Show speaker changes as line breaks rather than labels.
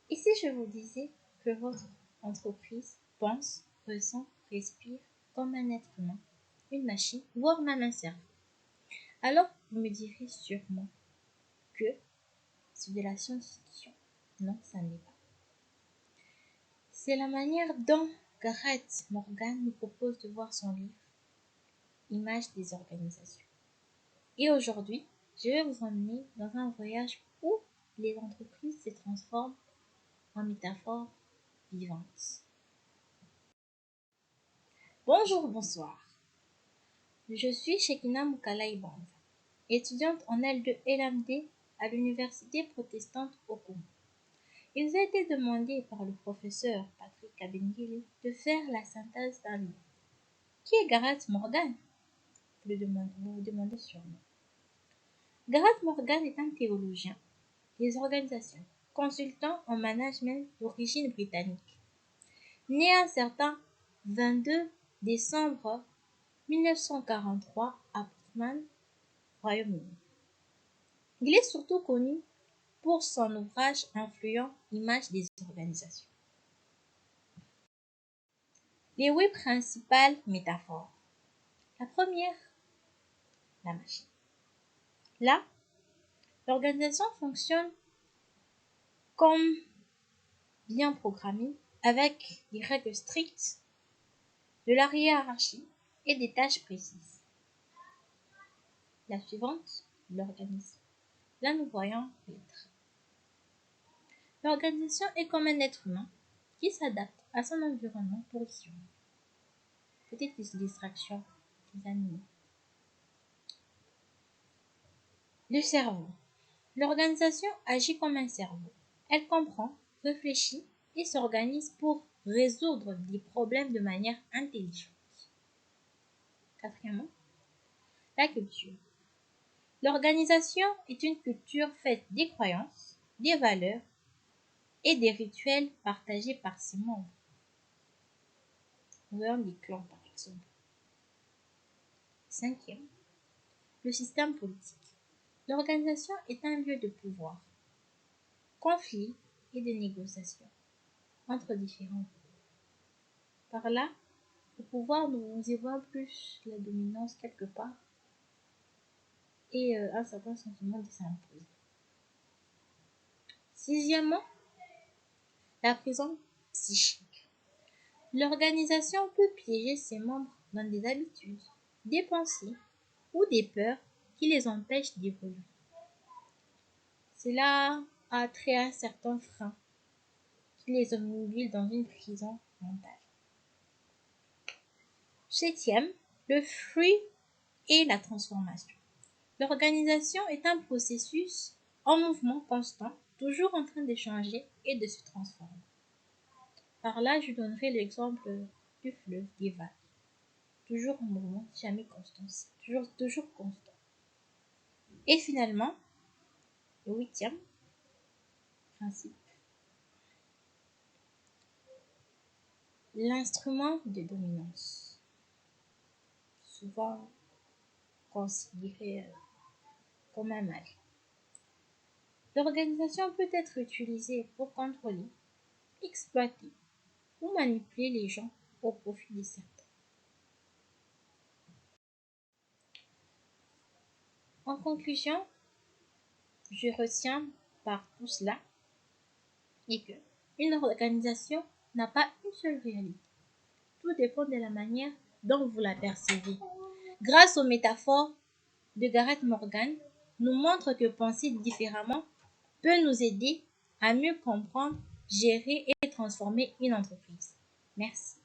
Et si je vous disais que votre entreprise pense, ressent, respire comme un être humain, une machine, voire même un cerveau? Alors vous me direz sûrement que c'est de la science-fiction. Non, ça n'est pas. C'est la manière dont Gareth Morgan nous propose de voir son livre Images des organisations. Et aujourd'hui, je vais vous emmener dans un voyage où les entreprises se transforment en métaphores vivantes. Bonjour, bonsoir. Je suis Shekina Mukalaï Banza, étudiante en L2 LMD à l'Université protestante au Congo. Il nous a été demandé par le professeur Patrick Kabengele de faire la synthèse d'un livre. Qui est Gareth Morgan? Vous vous demandez sûrement. Gareth Morgan est un théologien des organisations, consultant en management d'origine britannique. Né un certain 22 décembre 1943 à Portsmouth, Royaume-Uni. Il est surtout connu pour son ouvrage influent Images des organisations. Les 8 principales métaphores. La première, la machine. Là, l'organisation fonctionne comme bien programmée avec des règles strictes, de la hiérarchie et des tâches précises. La suivante, l'organisme. Là, nous voyons l'être. L'organisation est comme un être humain qui s'adapte à son environnement pour y survivre. Petite distraction des animaux. Le cerveau. L'organisation agit comme un cerveau. Elle comprend, réfléchit et s'organise pour résoudre des problèmes de manière intelligente. Quatrièmement, la culture. L'organisation est une culture faite des croyances, des valeurs et des rituels partagés par ses membres. Nous voyons des clans par exemple. Cinquième, le système politique. L'organisation est un lieu de pouvoir, conflit et de négociation entre différents groupes. Par là, le pouvoir, nous y voyons plus la dominance quelque part et un certain sentiment de s'imposer. Sixièmement, la prison psychique. L'organisation peut piéger ses membres dans des habitudes, des pensées ou des peurs qui les empêchent d'évoluer. Cela a trait à certains freins qui les obnubilent dans une prison mentale. Septième, le fruit et la transformation. L'organisation est un processus en mouvement constant, toujours en train de changer et de se transformer. Par là, je donnerai l'exemple du fleuve, des vagues. Toujours en mouvement, jamais constant. Toujours constant. Et finalement, le huitième principe, l'instrument de dominance. Souvent considéré comme un mal. L'organisation peut être utilisée pour contrôler, exploiter ou manipuler les gens au profit de certains. En conclusion, je retiens par tout cela et que une organisation n'a pas une seule réalité. Tout dépend de la manière dont vous la percevez. Grâce aux métaphores de Gareth Morgan, nous montre que penser différemment peut nous aider à mieux comprendre, gérer et transformer une entreprise. Merci.